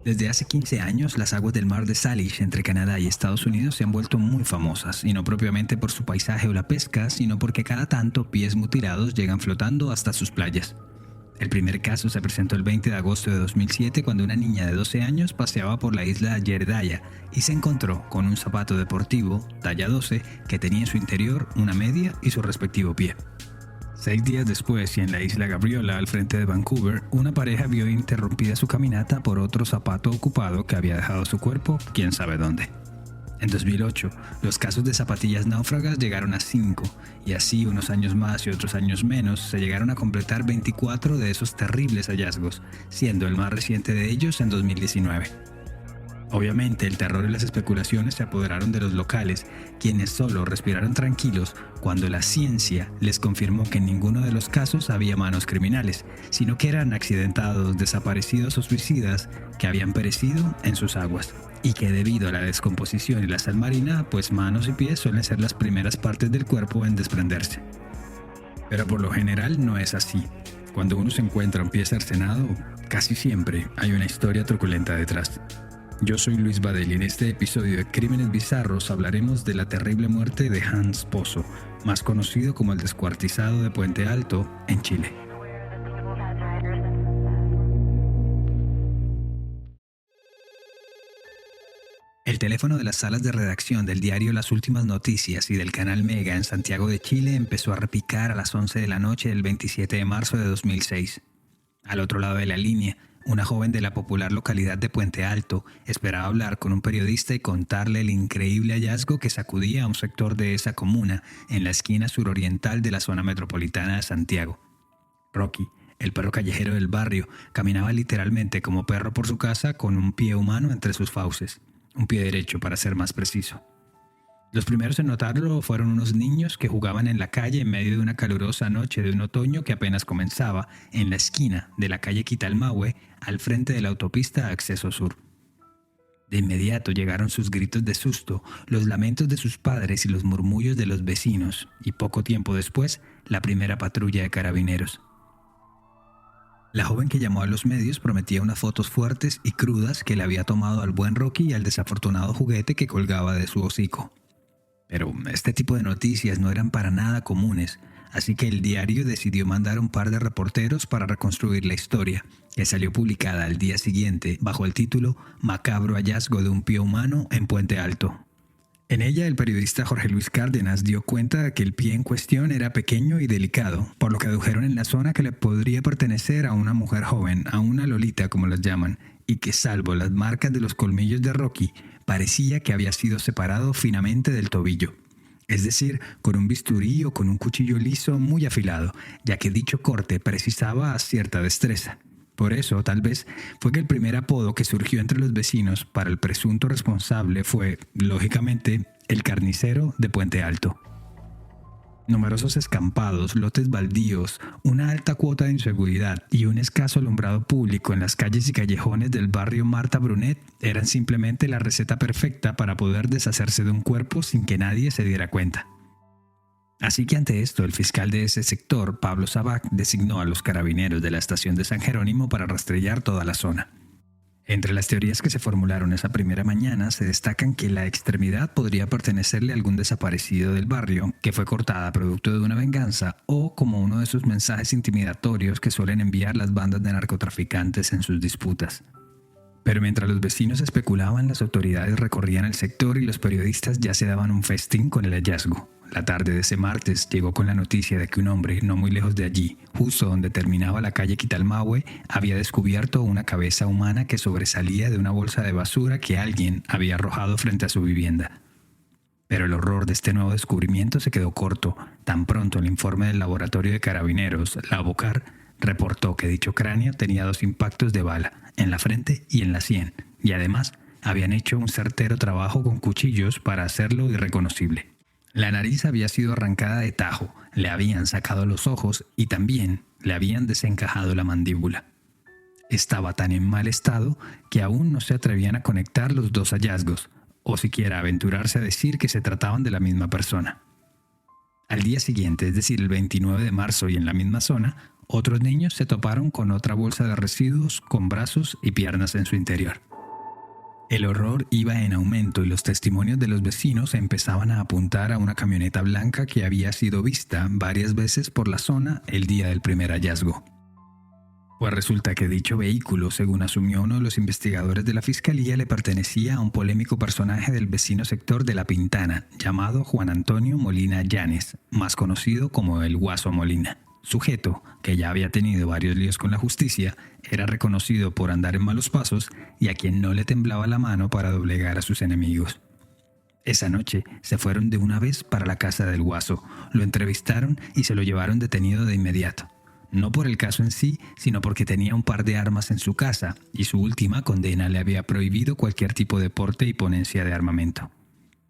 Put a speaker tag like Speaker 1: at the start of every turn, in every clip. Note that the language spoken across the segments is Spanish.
Speaker 1: Desde hace 15 años, las aguas del mar de Salish entre Canadá y Estados Unidos se han vuelto muy famosas, y no propiamente por su paisaje o la pesca, sino porque cada tanto pies mutilados llegan flotando hasta sus playas. El primer caso se presentó el 20 de agosto de 2007 cuando una niña de 12 años paseaba por la isla Yerdaya y se encontró con un zapato deportivo, talla 12, que tenía en su interior una media y su respectivo pie. 6 días después, y en la isla Gabriola, al frente de Vancouver, una pareja vio interrumpida su caminata por otro zapato ocupado que había dejado su cuerpo quién sabe dónde. En 2008, los casos de zapatillas náufragas llegaron a 5, y así unos años más y otros años menos se llegaron a completar 24 de esos terribles hallazgos, siendo el más reciente de ellos en 2019. Obviamente, el terror y las especulaciones se apoderaron de los locales, quienes solo respiraron tranquilos cuando la ciencia les confirmó que en ninguno de los casos había manos criminales, sino que eran accidentados, desaparecidos o suicidas que habían perecido en sus aguas. Y que debido a la descomposición y la sal marina, pues manos y pies suelen ser las primeras partes del cuerpo en desprenderse. Pero por lo general no es así. Cuando uno se encuentra un pie cercenado, casi siempre hay una historia truculenta detrás. Yo soy Luis Badel y en este episodio de Crímenes Bizarros hablaremos de la terrible muerte de Hans Pozo, más conocido como el descuartizado de Puente Alto, en Chile. El teléfono de las salas de redacción del diario Las Últimas Noticias y del canal Mega en Santiago de Chile empezó a repicar a las 11 de la noche del 27 de marzo de 2006. Al otro lado de la línea, una joven de la popular localidad de Puente Alto esperaba hablar con un periodista y contarle el increíble hallazgo que sacudía a un sector de esa comuna en la esquina suroriental de la zona metropolitana de Santiago. Rocky, el perro callejero del barrio, caminaba literalmente como perro por su casa con un pie humano entre sus fauces, un pie derecho para ser más preciso. Los primeros en notarlo fueron unos niños que jugaban en la calle en medio de una calurosa noche de un otoño que apenas comenzaba, en la esquina de la calle Quitalmahue, al frente de la autopista Acceso Sur. De inmediato llegaron sus gritos de susto, los lamentos de sus padres y los murmullos de los vecinos, y poco tiempo después, la primera patrulla de carabineros. La joven que llamó a los medios prometía unas fotos fuertes y crudas que le había tomado al buen Rocky y al desafortunado juguete que colgaba de su hocico. Pero este tipo de noticias no eran para nada comunes, así que el diario decidió mandar un par de reporteros para reconstruir la historia, que salió publicada al día siguiente bajo el título Macabro hallazgo de un pie humano en Puente Alto. En ella, el periodista Jorge Luis Cárdenas dio cuenta de que el pie en cuestión era pequeño y delicado, por lo que adujeron en la zona que le podría pertenecer a una mujer joven, a una lolita como las llaman, y que salvo las marcas de los colmillos de Rocky, parecía que había sido separado finamente del tobillo. Es decir, con un bisturí o con un cuchillo liso muy afilado, ya que dicho corte precisaba cierta destreza. Por eso, tal vez, fue que el primer apodo que surgió entre los vecinos para el presunto responsable fue, lógicamente, el carnicero de Puente Alto. Numerosos escampados, lotes baldíos, una alta cuota de inseguridad y un escaso alumbrado público en las calles y callejones del barrio Marta Brunet eran simplemente la receta perfecta para poder deshacerse de un cuerpo sin que nadie se diera cuenta. Así que ante esto, el fiscal de ese sector, Pablo Sabac, designó a los carabineros de la estación de San Jerónimo para rastrear toda la zona. Entre las teorías que se formularon esa primera mañana se destacan que la extremidad podría pertenecerle a algún desaparecido del barrio que fue cortada producto de una venganza o como uno de esos mensajes intimidatorios que suelen enviar las bandas de narcotraficantes en sus disputas. Pero mientras los vecinos especulaban, las autoridades recorrían el sector y los periodistas ya se daban un festín con el hallazgo. La tarde de ese martes llegó con la noticia de que un hombre, no muy lejos de allí, justo donde terminaba la calle Quitalmahue, había descubierto una cabeza humana que sobresalía de una bolsa de basura que alguien había arrojado frente a su vivienda. Pero el horror de este nuevo descubrimiento se quedó corto. Tan pronto el informe del laboratorio de carabineros, la ABOCAR, reportó que dicho cráneo tenía 2 impactos de bala, en la frente y en la sien, y además habían hecho un certero trabajo con cuchillos para hacerlo irreconocible. La nariz había sido arrancada de tajo, le habían sacado los ojos y también le habían desencajado la mandíbula. Estaba tan en mal estado que aún no se atrevían a conectar los 2 hallazgos, o siquiera aventurarse a decir que se trataban de la misma persona. Al día siguiente, es decir, el 29 de marzo y en la misma zona, otros niños se toparon con otra bolsa de residuos con brazos y piernas en su interior. El horror iba en aumento y los testimonios de los vecinos empezaban a apuntar a una camioneta blanca que había sido vista varias veces por la zona el día del primer hallazgo. Pues resulta que dicho vehículo, según asumió uno de los investigadores de la fiscalía, le pertenecía a un polémico personaje del vecino sector de La Pintana, llamado Juan Antonio Molina Llanes, más conocido como el Guaso Molina. Sujeto, que ya había tenido varios líos con la justicia, era reconocido por andar en malos pasos y a quien no le temblaba la mano para doblegar a sus enemigos. Esa noche se fueron de una vez para la casa del Guaso, lo entrevistaron y se lo llevaron detenido de inmediato. No por el caso en sí, sino porque tenía un par de armas en su casa y su última condena le había prohibido cualquier tipo de porte y ponencia de armamento.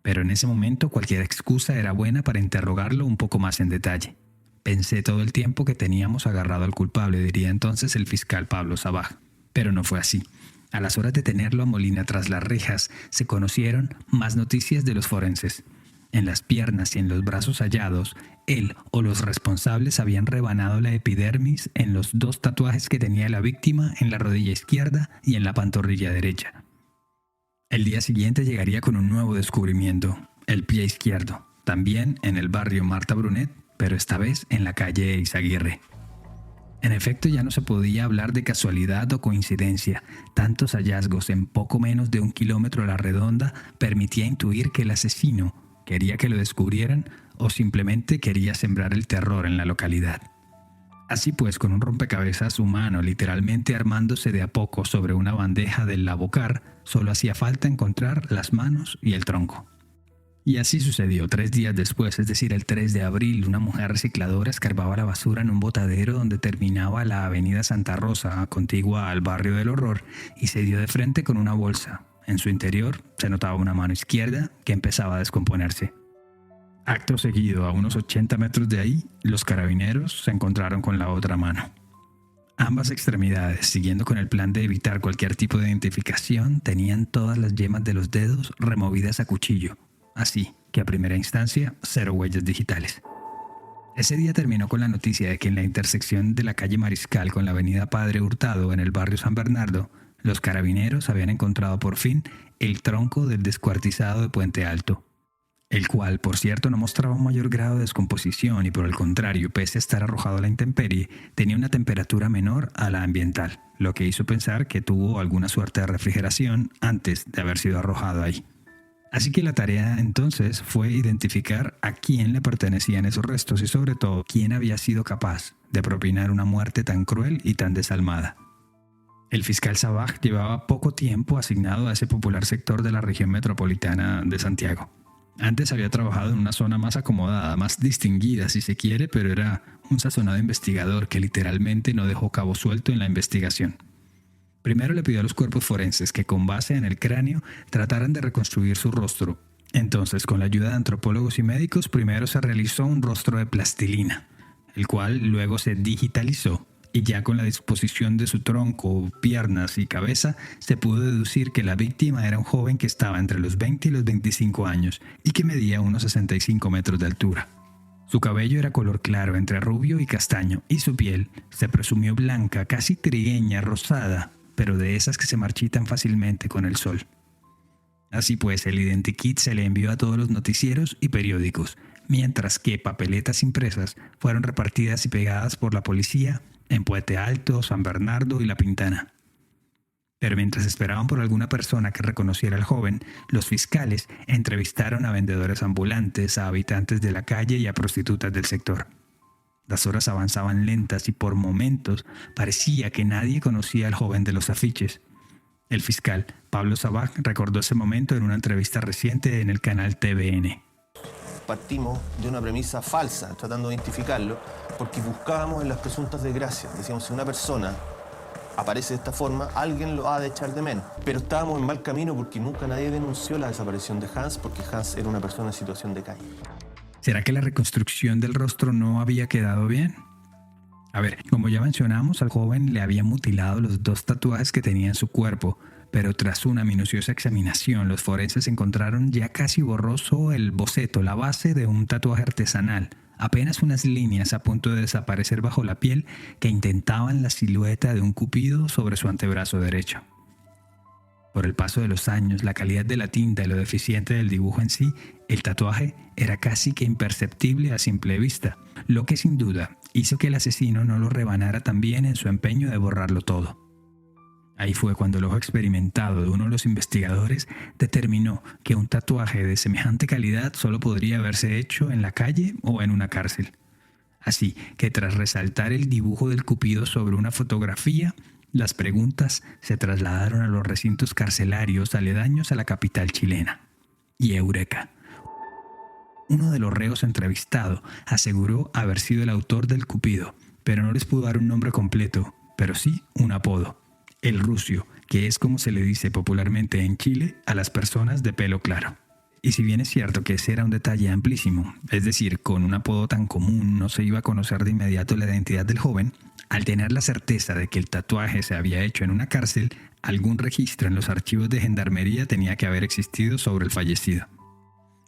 Speaker 1: Pero en ese momento cualquier excusa era buena para interrogarlo un poco más en detalle. Pensé todo el tiempo que teníamos agarrado al culpable, diría entonces el fiscal Pablo Sabaj. Pero no fue así. A las horas de tenerlo a Molina tras las rejas, se conocieron más noticias de los forenses. En las piernas y en los brazos hallados, él o los responsables habían rebanado la epidermis en los 2 tatuajes que tenía la víctima en la rodilla izquierda y en la pantorrilla derecha. El día siguiente llegaría con un nuevo descubrimiento, el pie izquierdo, también en el barrio Marta Brunet, pero esta vez en la calle Eizaguirre. En efecto, ya no se podía hablar de casualidad o coincidencia. Tantos hallazgos en poco menos de 1 kilómetro a la redonda permitía intuir que el asesino quería que lo descubrieran o simplemente quería sembrar el terror en la localidad. Así pues, con un rompecabezas humano literalmente armándose de a poco sobre una bandeja del Lavocar, solo hacía falta encontrar las manos y el tronco. Y así sucedió. 3 días después, es decir, el 3 de abril, una mujer recicladora escarbaba la basura en un botadero donde terminaba la avenida Santa Rosa, contigua al barrio del Horror, y se dio de frente con una bolsa. En su interior se notaba una mano izquierda que empezaba a descomponerse. Acto seguido, a unos 80 metros de ahí, los carabineros se encontraron con la otra mano. Ambas extremidades, siguiendo con el plan de evitar cualquier tipo de identificación, tenían todas las yemas de los dedos removidas a cuchillo. Así que a primera instancia, 0 huellas digitales. Ese día terminó con la noticia de que en la intersección de la calle Mariscal con la avenida Padre Hurtado en el barrio San Bernardo, los carabineros habían encontrado por fin el tronco del descuartizado de Puente Alto, el cual, por cierto, no mostraba un mayor grado de descomposición y por el contrario, pese a estar arrojado a la intemperie, tenía una temperatura menor a la ambiental, lo que hizo pensar que tuvo alguna suerte de refrigeración antes de haber sido arrojado ahí. Así que la tarea entonces fue identificar a quién le pertenecían esos restos y sobre todo quién había sido capaz de propinar una muerte tan cruel y tan desalmada. El fiscal Sabaj llevaba poco tiempo asignado a ese popular sector de la región metropolitana de Santiago. Antes había trabajado en una zona más acomodada, más distinguida si se quiere, pero era un sazonado investigador que literalmente no dejó cabo suelto en la investigación. Primero le pidió a los cuerpos forenses que con base en el cráneo trataran de reconstruir su rostro. Entonces, con la ayuda de antropólogos y médicos, primero se realizó un rostro de plastilina, el cual luego se digitalizó. Y ya con la disposición de su tronco, piernas y cabeza, se pudo deducir que la víctima era un joven que estaba entre los 20 y los 25 años y que medía unos 65 metros de altura. Su cabello era color claro, entre rubio y castaño, y su piel se presumió blanca, casi trigueña, rosada, pero de esas que se marchitan fácilmente con el sol. Así pues, el identikit se le envió a todos los noticieros y periódicos, mientras que papeletas impresas fueron repartidas y pegadas por la policía en Puente Alto, San Bernardo y La Pintana. Pero mientras esperaban por alguna persona que reconociera al joven, los fiscales entrevistaron a vendedores ambulantes, a habitantes de la calle y a prostitutas del sector. Las horas avanzaban lentas y por momentos parecía que nadie conocía al joven de los afiches. El fiscal Pablo Sabaj recordó ese momento en una entrevista reciente en el canal TVN.
Speaker 2: Partimos de una premisa falsa, tratando de identificarlo, porque buscábamos en las presuntas desgracias. Decíamos, si una persona aparece de esta forma, alguien lo ha de echar de menos. Pero estábamos en mal camino porque nunca nadie denunció la desaparición de Hans, porque Hans era una persona en situación de calle.
Speaker 1: ¿Será que la reconstrucción del rostro no había quedado bien? A ver, como ya mencionamos, al joven le habían mutilado los 2 tatuajes que tenía en su cuerpo, pero tras una minuciosa examinación, los forenses encontraron ya casi borroso el boceto, la base de un tatuaje artesanal, apenas unas líneas a punto de desaparecer bajo la piel que intentaban la silueta de un cupido sobre su antebrazo derecho. Por el paso de los años, la calidad de la tinta y lo deficiente del dibujo en sí, el tatuaje era casi que imperceptible a simple vista, lo que sin duda hizo que el asesino no lo rebanara también en su empeño de borrarlo todo. Ahí fue cuando el ojo experimentado de uno de los investigadores determinó que un tatuaje de semejante calidad solo podría haberse hecho en la calle o en una cárcel. Así que tras resaltar el dibujo del Cupido sobre una fotografía, las preguntas se trasladaron a los recintos carcelarios aledaños a la capital chilena. Y eureka. Uno de los reos entrevistado aseguró haber sido el autor del Cupido, pero no les pudo dar un nombre completo, pero sí un apodo. El Rucio, que es como se le dice popularmente en Chile a las personas de pelo claro. Y si bien es cierto que ese era un detalle amplísimo, es decir, con un apodo tan común no se iba a conocer de inmediato la identidad del joven, al tener la certeza de que el tatuaje se había hecho en una cárcel, algún registro en los archivos de gendarmería tenía que haber existido sobre el fallecido.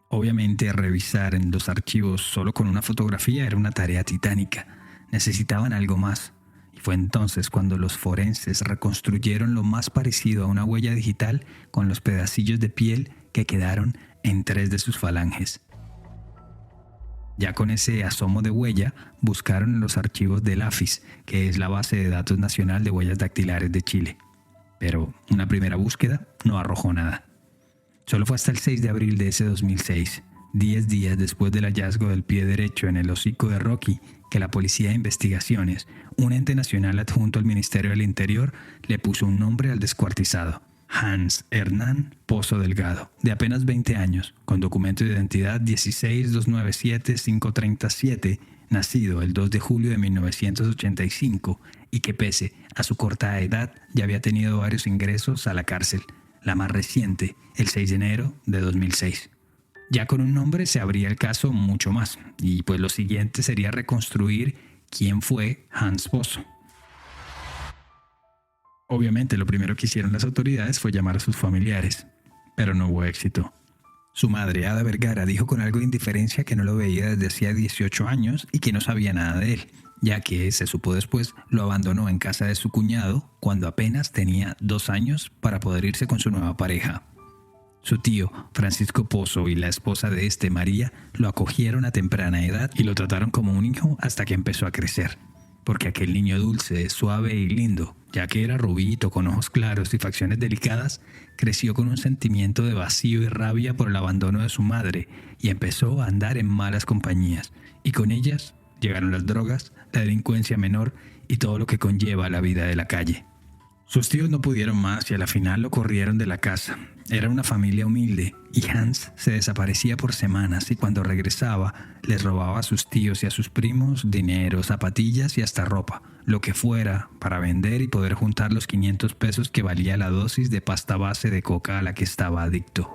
Speaker 1: Obviamente, revisar en los archivos solo con una fotografía era una tarea titánica. Necesitaban algo más. Y fue entonces cuando los forenses reconstruyeron lo más parecido a una huella digital con los pedacillos de piel que quedaron en 3 de sus falanges. Ya con ese asomo de huella, buscaron en los archivos del AFIS, que es la base de datos nacional de huellas dactilares de Chile. Pero una primera búsqueda no arrojó nada. Solo fue hasta el 6 de abril de ese 2006, 10 días después del hallazgo del pie derecho en el hocico de Rocky, que la Policía de Investigaciones, un ente nacional adjunto al Ministerio del Interior, le puso un nombre al descuartizado: Hans Hernán Pozo Delgado, de apenas 20 años, con documento de identidad 16297-537, nacido el 2 de julio de 1985, y que pese a su corta edad ya había tenido varios ingresos a la cárcel, la más reciente, el 6 de enero de 2006. Ya con un nombre se abría el caso mucho más, y pues lo siguiente sería reconstruir quién fue Hans Pozo. Obviamente lo primero que hicieron las autoridades fue llamar a sus familiares, pero no hubo éxito. Su madre, Ada Vergara, dijo con algo de indiferencia que no lo veía desde hacía 18 años y que no sabía nada de él, ya que, se supo después, lo abandonó en casa de su cuñado cuando apenas tenía 2 años para poder irse con su nueva pareja. Su tío, Francisco Pozo, y la esposa de este, María, lo acogieron a temprana edad y lo trataron como un hijo hasta que empezó a crecer. Porque aquel niño dulce, suave y lindo, ya que era rubito, con ojos claros y facciones delicadas, creció con un sentimiento de vacío y rabia por el abandono de su madre y empezó a andar en malas compañías. Y con ellas llegaron las drogas, la delincuencia menor y todo lo que conlleva la vida de la calle. Sus tíos no pudieron más y a la final lo corrieron de la casa. Era una familia humilde y Hans se desaparecía por semanas y cuando regresaba les robaba a sus tíos y a sus primos dinero, zapatillas y hasta ropa, lo que fuera, para vender y poder juntar los 500 pesos que valía la dosis de pasta base de coca a la que estaba adicto.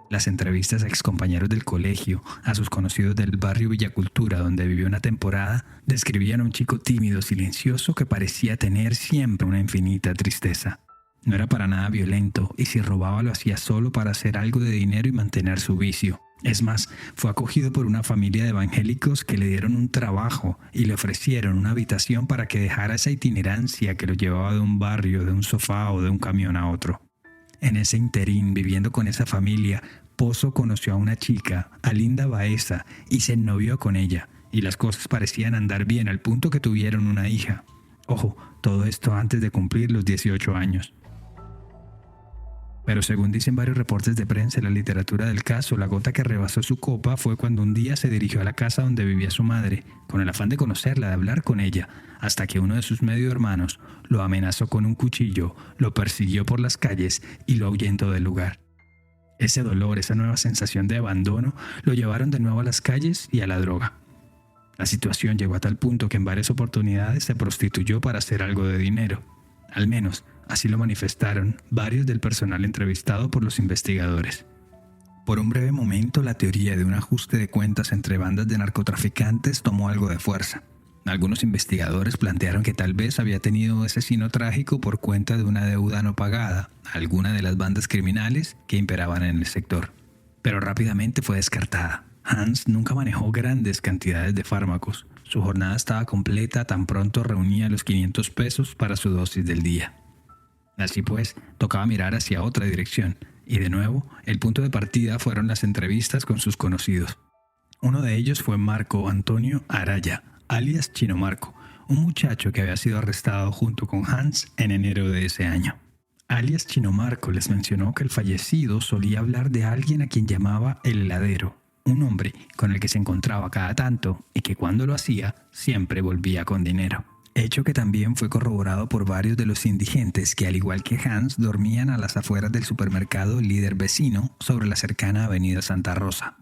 Speaker 1: Las entrevistas a excompañeros del colegio, a sus conocidos del barrio Villacultura, donde vivió una temporada, describían a un chico tímido, silencioso, que parecía tener siempre una infinita tristeza. No era para nada violento, y si robaba lo hacía solo para hacer algo de dinero y mantener su vicio. Es más, fue acogido por una familia de evangélicos que le dieron un trabajo y le ofrecieron una habitación para que dejara esa itinerancia que lo llevaba de un barrio, de un sofá o de un camión a otro. En ese interín, viviendo con esa familia, Pozo conoció a una chica, a Linda Baeza, y se ennovió con ella, y las cosas parecían andar bien al punto que tuvieron una hija. Ojo, todo esto antes de cumplir los 18 años. Pero según dicen varios reportes de prensa y la literatura del caso, la gota que rebasó su copa fue cuando un día se dirigió a la casa donde vivía su madre, con el afán de conocerla, de hablar con ella, hasta que uno de sus medio hermanos lo amenazó con un cuchillo, lo persiguió por las calles y lo ahuyentó del lugar. Ese dolor, esa nueva sensación de abandono, lo llevaron de nuevo a las calles y a la droga. La situación llegó a tal punto que en varias oportunidades se prostituyó para hacer algo de dinero. Al menos, así lo manifestaron varios del personal entrevistado por los investigadores. Por un breve momento, la teoría de un ajuste de cuentas entre bandas de narcotraficantes tomó algo de fuerza. Algunos investigadores plantearon que tal vez había tenido ese sino trágico por cuenta de una deuda no pagada a alguna de las bandas criminales que imperaban en el sector. Pero rápidamente fue descartada. Hans nunca manejó grandes cantidades de fármacos. Su jornada estaba completa tan pronto reunía los 500 pesos para su dosis del día. Así pues, tocaba mirar hacia otra dirección, y de nuevo, el punto de partida fueron las entrevistas con sus conocidos. Uno de ellos fue Marco Antonio Araya, alias Chino Marco, un muchacho que había sido arrestado junto con Hans en enero de ese año. Alias Chino Marco les mencionó que el fallecido solía hablar de alguien a quien llamaba el heladero, un hombre con el que se encontraba cada tanto y que cuando lo hacía siempre volvía con dinero. Hecho que también fue corroborado por varios de los indigentes que, al igual que Hans, dormían a las afueras del supermercado líder vecino sobre la cercana avenida Santa Rosa.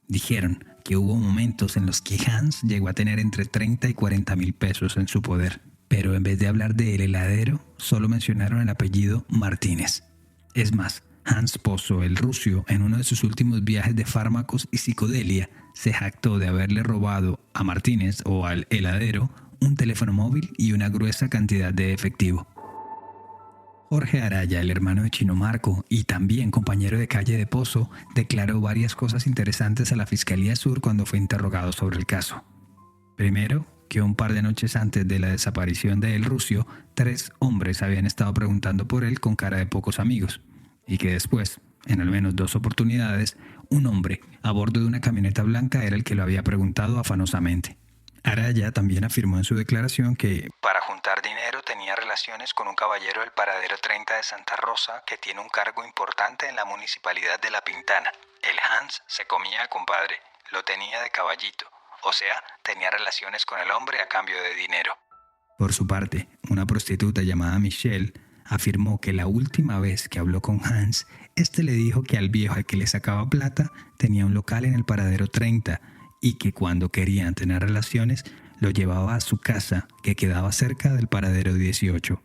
Speaker 1: Dijeron que hubo momentos en los que Hans llegó a tener entre 30 y 40 mil pesos en su poder, pero en vez de hablar de el heladero, solo mencionaron el apellido Martínez. Es más, Hans Pozo, el ruso, en uno de sus últimos viajes de fármacos y psicodelia, se jactó de haberle robado a Martínez o al heladero un teléfono móvil y una gruesa cantidad de efectivo. Jorge Araya, el hermano de Chino Marco y también compañero de calle de Pozo, declaró varias cosas interesantes a la Fiscalía Sur cuando fue interrogado sobre el caso. Primero, que un par de noches antes de la desaparición de El Rusio, 3 hombres habían estado preguntando por él con cara de pocos amigos, y que después, en al menos 2 oportunidades, un hombre a bordo de una camioneta blanca era el que lo había preguntado afanosamente. Araya también afirmó en su declaración que para juntar dinero tenía relaciones con un caballero del paradero 30 de Santa Rosa que tiene un cargo importante en la municipalidad de La Pintana. El Hans se comía al compadre, lo tenía de caballito, o sea, tenía relaciones con el hombre a cambio de dinero. Por su parte, una prostituta llamada Michelle afirmó que la última vez que habló con Hans, este le dijo que al viejo al que le sacaba plata tenía un local en el paradero 30 y que cuando querían tener relaciones lo llevaba a su casa, que quedaba cerca del paradero 18.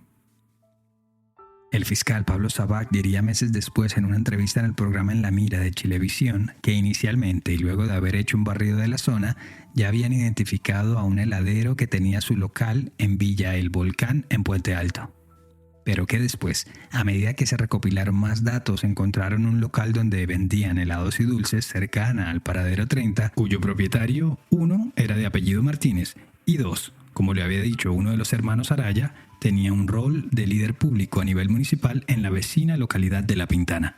Speaker 1: El fiscal Pablo Sabac diría meses después en una entrevista en el programa En la Mira de Chilevisión que inicialmente y luego de haber hecho un barrido de la zona ya habían identificado a un heladero que tenía su local en Villa El Volcán en Puente Alto. Pero que después, a medida que se recopilaron más datos, encontraron un local donde vendían helados y dulces cercana al paradero 30, cuyo propietario, 1, era de apellido Martínez, y 2, como le había dicho uno de los hermanos Araya, tenía un rol de líder público a nivel municipal en la vecina localidad de La Pintana.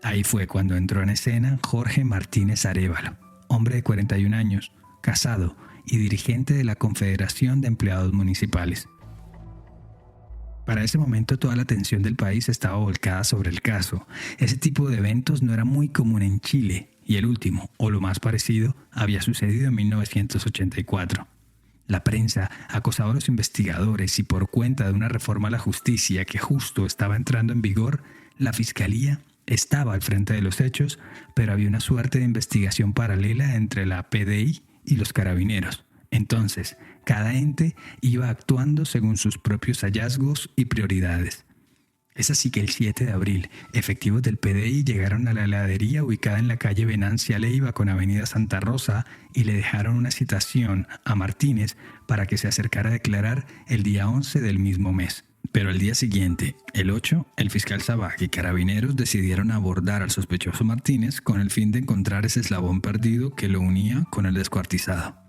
Speaker 1: Ahí fue cuando entró en escena Jorge Martínez Arévalo, hombre de 41 años, casado y dirigente de la Confederación de Empleados Municipales. Para ese momento toda la atención del país estaba volcada sobre el caso. Ese tipo de eventos no era muy común en Chile, y el último, o lo más parecido, había sucedido en 1984. La prensa acosaba a los investigadores y por cuenta de una reforma a la justicia que justo estaba entrando en vigor, la Fiscalía estaba al frente de los hechos, pero había una suerte de investigación paralela entre la PDI y los carabineros. Entonces, cada ente iba actuando según sus propios hallazgos y prioridades. Es así que el 7 de abril, efectivos del PDI llegaron a la heladería ubicada en la calle Venancia Leiva con avenida Santa Rosa y le dejaron una citación a Martínez para que se acercara a declarar el día 11 del mismo mes. Pero al día siguiente, el 8, el fiscal Sabac y carabineros decidieron abordar al sospechoso Martínez con el fin de encontrar ese eslabón perdido que lo unía con el descuartizado.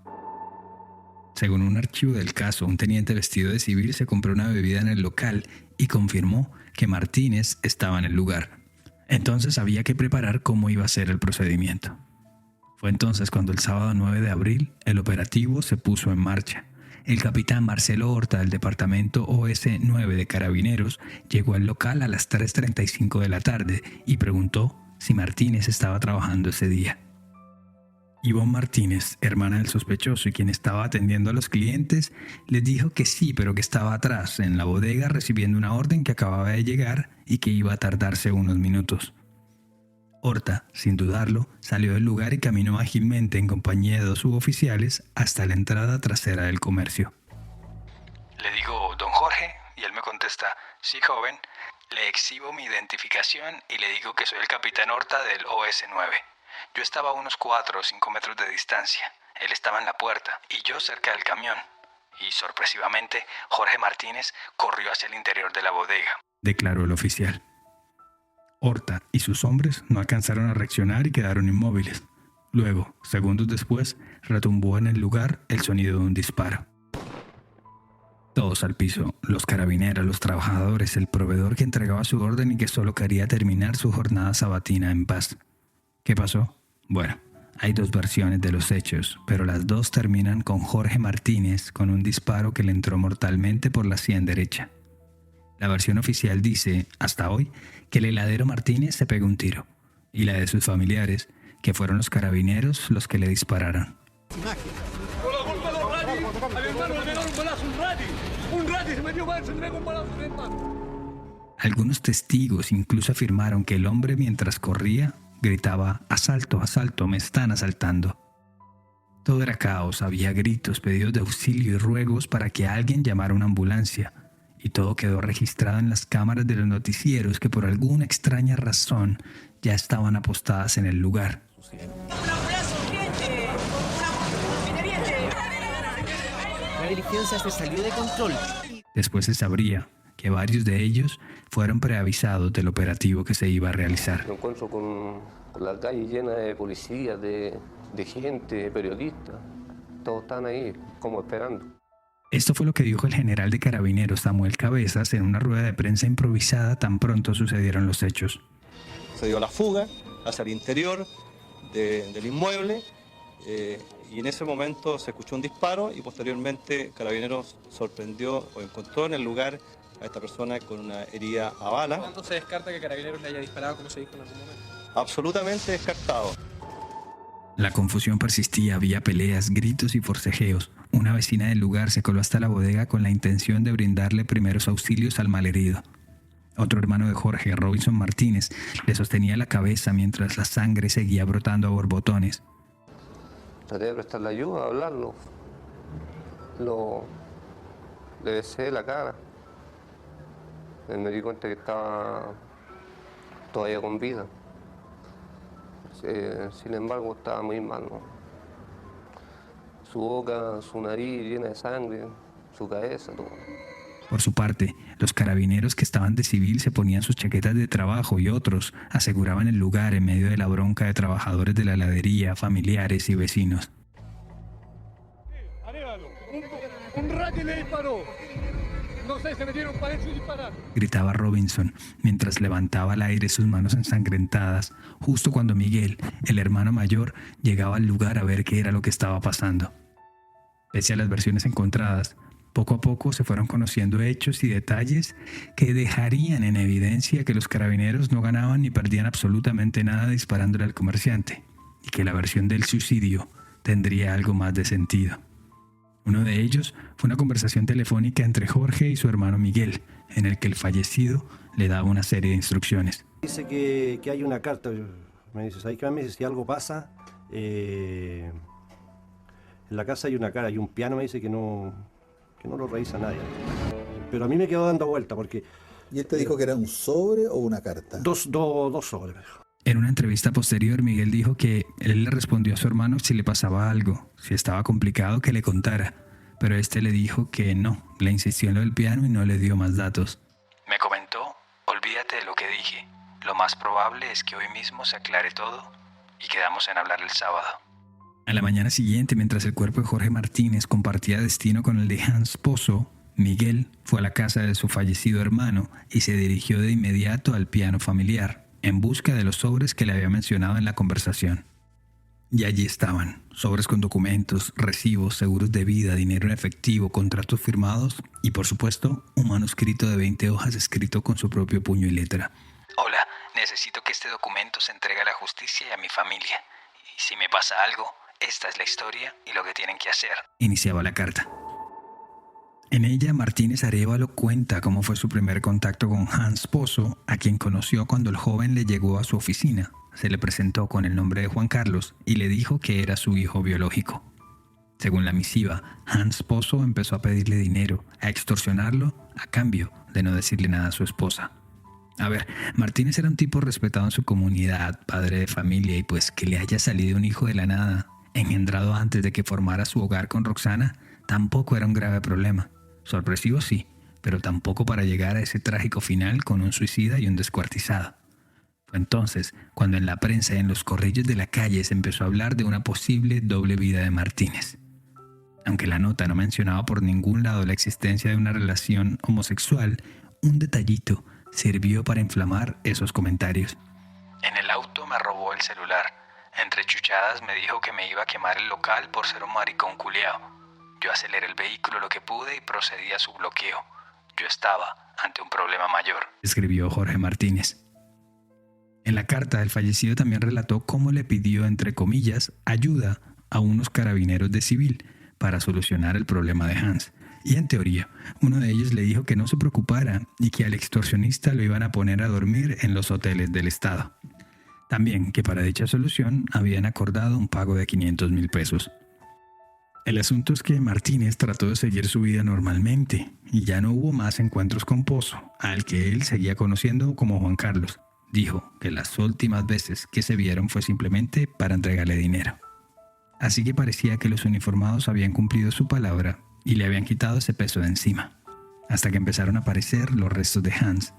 Speaker 1: Según un archivo del caso, un teniente vestido de civil se compró una bebida en el local y confirmó que Martínez estaba en el lugar. Entonces había que preparar cómo iba a ser el procedimiento. Fue entonces cuando el sábado 9 de abril el operativo se puso en marcha. El capitán Marcelo Horta del departamento OS-9 de Carabineros llegó al local a las 3:35 de la tarde y preguntó si Martínez estaba trabajando ese día. Ivonne Martínez, hermana del sospechoso y quien estaba atendiendo a los clientes, les dijo que sí, pero que estaba atrás, en la bodega, recibiendo una orden que acababa de llegar y que iba a tardarse unos minutos. Horta, sin dudarlo, salió del lugar y caminó ágilmente en compañía de 2 suboficiales hasta la entrada trasera del comercio.
Speaker 3: Le digo, don Jorge, y él me contesta, sí, joven. Le exhibo mi identificación y le digo que soy el capitán Horta del OS-9. Yo estaba a unos 4 o 5 metros de distancia. Él estaba en la puerta y yo cerca del camión. Y sorpresivamente, Jorge Martínez corrió hacia el interior de la bodega,
Speaker 1: declaró el oficial. Horta y sus hombres no alcanzaron a reaccionar y quedaron inmóviles. Luego, segundos después, retumbó en el lugar el sonido de un disparo. Todos al piso, los carabineros, los trabajadores, el proveedor que entregaba su orden y que solo quería terminar su jornada sabatina en paz. ¿Qué pasó? Bueno, hay dos versiones de los hechos, pero las dos terminan con Jorge Martínez con un disparo que le entró mortalmente por la sien derecha. La versión oficial dice, hasta hoy, que el heladero Martínez se pegó un tiro, y la de sus familiares, que fueron los carabineros los que le dispararon.
Speaker 4: Por la culpa de los radis, a mi hermano le pegaron un balazo, un radi se metió mal, se le pegó un balazo en el hermano.
Speaker 1: Algunos testigos incluso afirmaron que el hombre mientras corría gritaba, asalto, asalto, me están asaltando. Todo era caos, había gritos, pedidos de auxilio y ruegos para que alguien llamara una ambulancia, y todo quedó registrado en las cámaras de los noticieros que por alguna extraña razón ya estaban apostadas en el lugar.
Speaker 5: La diligencia se salió de control.
Speaker 1: Después se sabría que varios de ellos fueron preavisados del operativo que se iba a realizar.
Speaker 6: Me encuentro con la calle llena de policías, de gente, periodistas. Todos están ahí como esperando.
Speaker 1: Esto fue lo que dijo el general de Carabineros Samuel Cabezas en una rueda de prensa improvisada tan pronto sucedieron los hechos.
Speaker 7: Se dio la fuga hacia el interior del inmueble y en ese momento se escuchó un disparo y posteriormente Carabineros sorprendió o encontró en el lugar a esta persona con una herida a bala.
Speaker 8: ¿Cuándo se descarta que Carabineros le haya disparado, como se dijo en algún momento?
Speaker 7: Absolutamente descartado.
Speaker 1: La confusión persistía, había peleas, gritos y forcejeos. Una vecina del lugar se coló hasta la bodega con la intención de brindarle primeros auxilios al malherido. Otro hermano de Jorge, Robinson Martínez, le sostenía la cabeza mientras la sangre seguía brotando a borbotones.
Speaker 6: Traté de prestarle ayuda, hablarlo. Le besé la cara. Me di cuenta que estaba todavía con vida. Sin embargo, estaba muy mal, ¿no? Su boca, su nariz llena de sangre, su cabeza, todo.
Speaker 1: Por su parte, los carabineros que estaban de civil se ponían sus chaquetas de trabajo y otros aseguraban el lugar en medio de la bronca de trabajadores de la heladería, familiares y vecinos.
Speaker 4: Un radi le disparó. No sé, se metieron para eso y dispararon.
Speaker 1: Gritaba Robinson mientras levantaba al aire sus manos ensangrentadas, justo cuando Miguel, el hermano mayor, llegaba al lugar a ver qué era lo que estaba pasando. Pese a las versiones encontradas, poco a poco se fueron conociendo hechos y detalles que dejarían en evidencia que los carabineros no ganaban ni perdían absolutamente nada disparándole al comerciante, y que la versión del suicidio tendría algo más de sentido. Uno de ellos fue una conversación telefónica entre Jorge y su hermano Miguel, en el que el fallecido le daba una serie de instrucciones.
Speaker 9: Dice que hay una carta, me dice, ¿sabes qué? Me dice, si algo pasa, en la casa hay una cara, hay un piano, me dice que no lo revisa nadie. Pero a mí me quedó dando vuelta porque...
Speaker 10: ¿Y él te dijo que era un sobre o una carta?
Speaker 9: Dos sobres, me dijo.
Speaker 1: En una entrevista posterior, Miguel dijo que él le respondió a su hermano si le pasaba algo, si estaba complicado que le contara, pero este le dijo que no, le insistió en lo del piano y no le dio más datos.
Speaker 3: Me comentó, olvídate de lo que dije, lo más probable es que hoy mismo se aclare todo y quedamos en hablar el sábado.
Speaker 1: A la mañana siguiente, mientras el cuerpo de Jorge Martínez compartía destino con el de Hans Pozo, Miguel fue a la casa de su fallecido hermano y se dirigió de inmediato al piano familiar, en busca de los sobres que le había mencionado en la conversación. Y allí estaban, sobres con documentos, recibos, seguros de vida, dinero en efectivo, contratos firmados y, por supuesto, un manuscrito de 20 hojas escrito con su propio puño y letra.
Speaker 3: Hola, necesito que este documento se entregue a la justicia y a mi familia. Y si me pasa algo, esta es la historia y lo que tienen que hacer.
Speaker 1: Iniciaba la carta. En ella, Martínez Arévalo cuenta cómo fue su primer contacto con Hans Pozo, a quien conoció cuando el joven le llegó a su oficina. Se le presentó con el nombre de Juan Carlos y le dijo que era su hijo biológico. Según la misiva, Hans Pozo empezó a pedirle dinero, a extorsionarlo, a cambio de no decirle nada a su esposa. A ver, Martínez era un tipo respetado en su comunidad, padre de familia, y pues que le haya salido un hijo de la nada, engendrado antes de que formara su hogar con Roxana, tampoco era un grave problema. Sorpresivo sí, pero tampoco para llegar a ese trágico final con un suicida y un descuartizado. Fue entonces cuando en la prensa y en los corrillos de la calle se empezó a hablar de una posible doble vida de Martínez. Aunque la nota no mencionaba por ningún lado la existencia de una relación homosexual, un detallito sirvió para inflamar esos comentarios.
Speaker 3: En el auto me robó el celular. Entre chuchadas me dijo que me iba a quemar el local por ser un maricón culiao. Yo aceleré el vehículo lo que pude y procedí a su bloqueo. Yo estaba ante un problema mayor,
Speaker 1: escribió Jorge Martínez. En la carta, el fallecido también relató cómo le pidió, entre comillas, ayuda a unos carabineros de civil para solucionar el problema de Hans. Y en teoría, uno de ellos le dijo que no se preocupara y que al extorsionista lo iban a poner a dormir en los hoteles del estado. También que para dicha solución habían acordado un pago de 500.000 pesos. El asunto es que Martínez trató de seguir su vida normalmente y ya no hubo más encuentros con Pozo, al que él seguía conociendo como Juan Carlos. Dijo que las últimas veces que se vieron fue simplemente para entregarle dinero. Así que parecía que los uniformados habían cumplido su palabra y le habían quitado ese peso de encima, hasta que empezaron a aparecer los restos de Hans.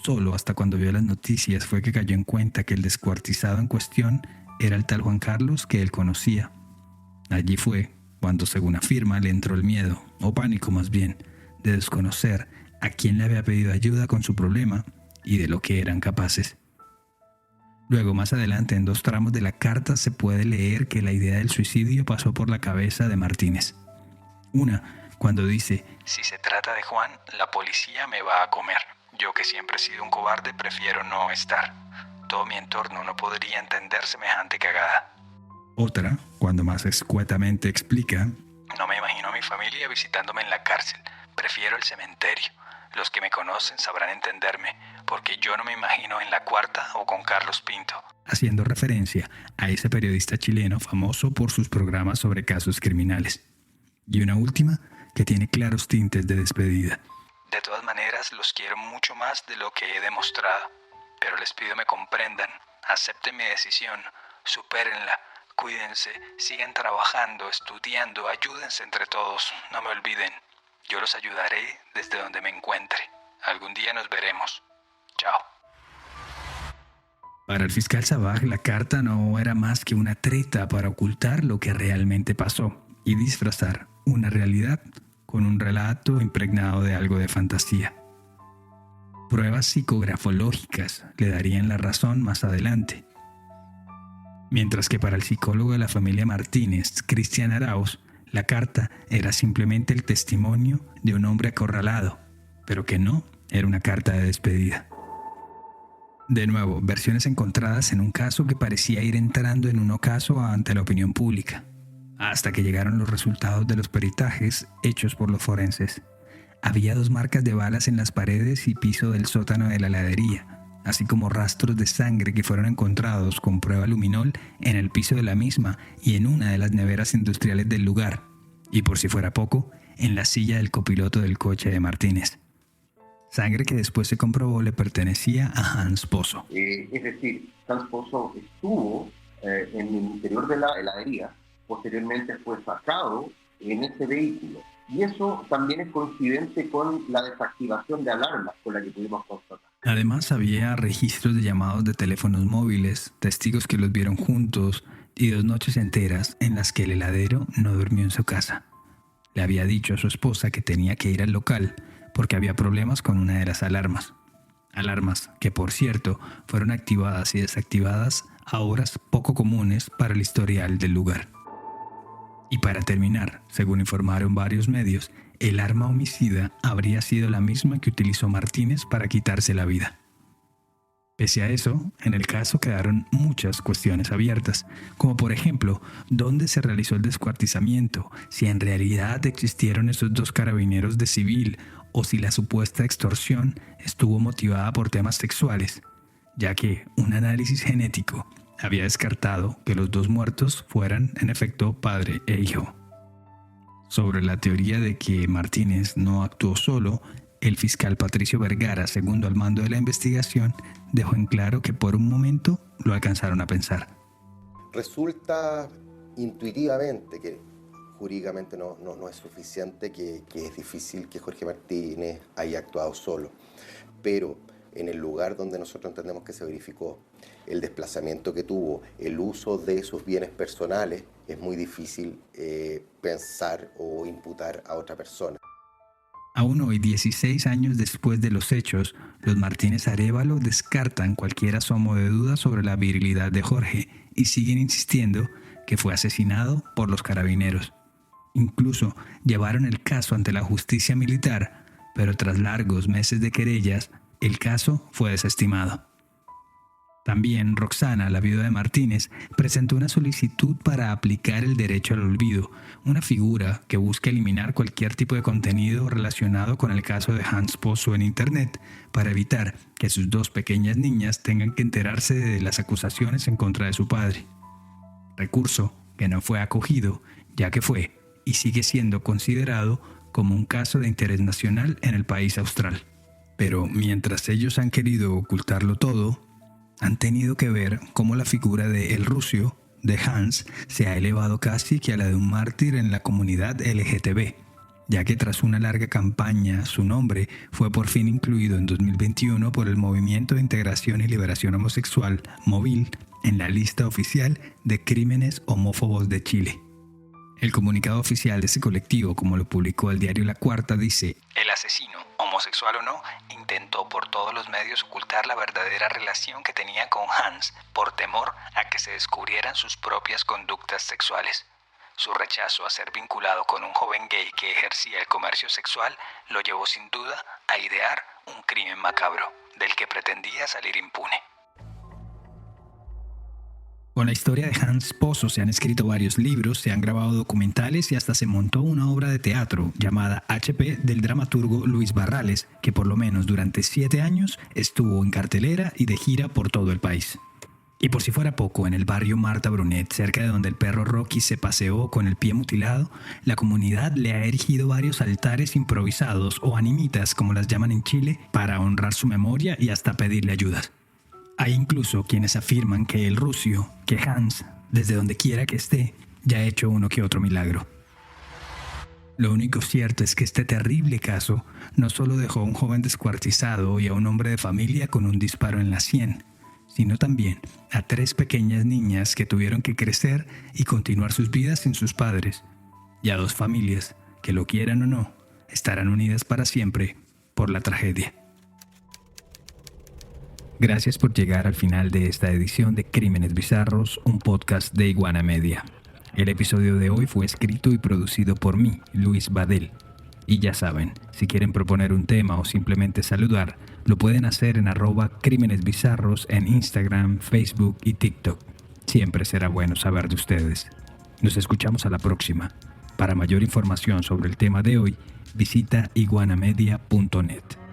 Speaker 1: Solo hasta cuando vio las noticias fue que cayó en cuenta que el descuartizado en cuestión era el tal Juan Carlos que él conocía. Allí fue cuando, según afirma, le entró el miedo, o pánico más bien, de desconocer a quién le había pedido ayuda con su problema y de lo que eran capaces. Luego, más adelante, en 2 tramos de la carta se puede leer que la idea del suicidio pasó por la cabeza de Martínez. Una, cuando dice:
Speaker 3: si se trata de Juan, la policía me va a comer. Yo, que siempre he sido un cobarde, prefiero no estar. Todo mi entorno no podría entender semejante cagada.
Speaker 1: Otra, cuando más escuetamente explica:
Speaker 3: no me imagino a mi familia visitándome en la cárcel. Prefiero el cementerio. Los que me conocen sabrán entenderme, porque yo no me imagino en La Cuarta o con Carlos Pinto.
Speaker 1: Haciendo referencia a ese periodista chileno famoso por sus programas sobre casos criminales. Y una última que tiene claros tintes de despedida.
Speaker 3: De todas maneras, los quiero mucho más de lo que he demostrado. Pero les pido me comprendan, acepten mi decisión, supérenla, cuídense, sigan trabajando, estudiando, ayúdense entre todos, no me olviden. Yo los ayudaré desde donde me encuentre. Algún día nos veremos. Chao.
Speaker 1: Para el fiscal Sabaj, la carta no era más que una treta para ocultar lo que realmente pasó y disfrazar una realidad con un relato impregnado de algo de fantasía. Pruebas psicografológicas le darían la razón más adelante. Mientras que para el psicólogo de la familia Martínez, Cristian Arauz, la carta era simplemente el testimonio de un hombre acorralado, pero que no era una carta de despedida. De nuevo, versiones encontradas en un caso que parecía ir entrando en un ocaso ante la opinión pública, hasta que llegaron los resultados de los peritajes hechos por los forenses. Había 2 marcas de balas en las paredes y piso del sótano de la heladería, así como rastros de sangre que fueron encontrados con prueba luminol en el piso de la misma y en una de las neveras industriales del lugar, y por si fuera poco, en la silla del copiloto del coche de Martínez. Sangre que después se comprobó le pertenecía a Hans Pozo.
Speaker 11: Es decir, Hans Pozo estuvo en el interior de la heladería, posteriormente fue sacado en ese vehículo. Y eso también es coincidente con la desactivación de alarmas con la que pudimos constatar.
Speaker 1: Además, había registros de llamados de teléfonos móviles, testigos que los vieron juntos y 2 noches enteras en las que el heladero no durmió en su casa. Le había dicho a su esposa que tenía que ir al local porque había problemas con una de las alarmas. Alarmas que, por cierto, fueron activadas y desactivadas a horas poco comunes para el historial del lugar. Y para terminar, según informaron varios medios, el arma homicida habría sido la misma que utilizó Martínez para quitarse la vida. Pese a eso, en el caso quedaron muchas cuestiones abiertas, como por ejemplo, ¿dónde se realizó el descuartizamiento? Si en realidad existieron esos 2 carabineros de civil o si la supuesta extorsión estuvo motivada por temas sexuales, ya que un análisis genético había descartado que los 2 muertos fueran, en efecto, padre e hijo. Sobre la teoría de que Martínez no actuó solo, el fiscal Patricio Vergara, segundo al mando de la investigación, dejó en claro que por un momento lo alcanzaron a pensar.
Speaker 12: Resulta intuitivamente que jurídicamente no es suficiente, que es difícil que Jorge Martínez haya actuado solo. Pero en el lugar donde nosotros entendemos que se verificó, el desplazamiento que tuvo, el uso de sus bienes personales, es muy difícil pensar o imputar a otra persona.
Speaker 1: Aún hoy, 16 años después de los hechos, los Martínez Arévalo descartan cualquier asomo de duda sobre la virilidad de Jorge y siguen insistiendo que fue asesinado por los carabineros. Incluso llevaron el caso ante la justicia militar, pero tras largos meses de querellas, el caso fue desestimado. También Roxana, la viuda de Martínez, presentó una solicitud para aplicar el derecho al olvido, una figura que busca eliminar cualquier tipo de contenido relacionado con el caso de Hans Pozo en Internet, para evitar que sus 2 pequeñas niñas tengan que enterarse de las acusaciones en contra de su padre. Recurso que no fue acogido, ya que fue y sigue siendo considerado como un caso de interés nacional en el país austral. Pero mientras ellos han querido ocultarlo todo, han tenido que ver cómo la figura de El Rusio, de Hans, se ha elevado casi que a la de un mártir en la comunidad LGTB, ya que tras una larga campaña su nombre fue por fin incluido en 2021 por el Movimiento de Integración y Liberación Homosexual, MOVIL, en la lista oficial de crímenes homófobos de Chile. El comunicado oficial de ese colectivo, como lo publicó el diario La Cuarta, dice:
Speaker 3: el asesino, homosexual o no, intentó por todos los medios ocultar la verdadera relación que tenía con Hans por temor a que se descubrieran sus propias conductas sexuales. Su rechazo a ser vinculado con un joven gay que ejercía el comercio sexual lo llevó sin duda a idear un crimen macabro, del que pretendía salir impune.
Speaker 1: Con la historia de Hans Pozo se han escrito varios libros, se han grabado documentales y hasta se montó una obra de teatro llamada HP del dramaturgo Luis Barrales, que por lo menos durante 7 años estuvo en cartelera y de gira por todo el país. Y por si fuera poco, en el barrio Marta Brunet, cerca de donde el perro Rocky se paseó con el pie mutilado, la comunidad le ha erigido varios altares improvisados o animitas, como las llaman en Chile, para honrar su memoria y hasta pedirle ayudas. Hay incluso quienes afirman que El Rusio, que Hans, desde donde quiera que esté, ya ha hecho uno que otro milagro. Lo único cierto es que este terrible caso no solo dejó a un joven descuartizado y a un hombre de familia con un disparo en la sien, sino también a 3 pequeñas niñas que tuvieron que crecer y continuar sus vidas sin sus padres, y a 2 familias que, lo quieran o no, estarán unidas para siempre por la tragedia. Gracias por llegar al final de esta edición de Crímenes Bizarros, un podcast de Iguana Media. El episodio de hoy fue escrito y producido por mí, Luis Badel. Y ya saben, si quieren proponer un tema o simplemente saludar, lo pueden hacer en @crímenesbizarros en Instagram, Facebook y TikTok. Siempre será bueno saber de ustedes. Nos escuchamos a la próxima. Para mayor información sobre el tema de hoy, visita iguanamedia.net.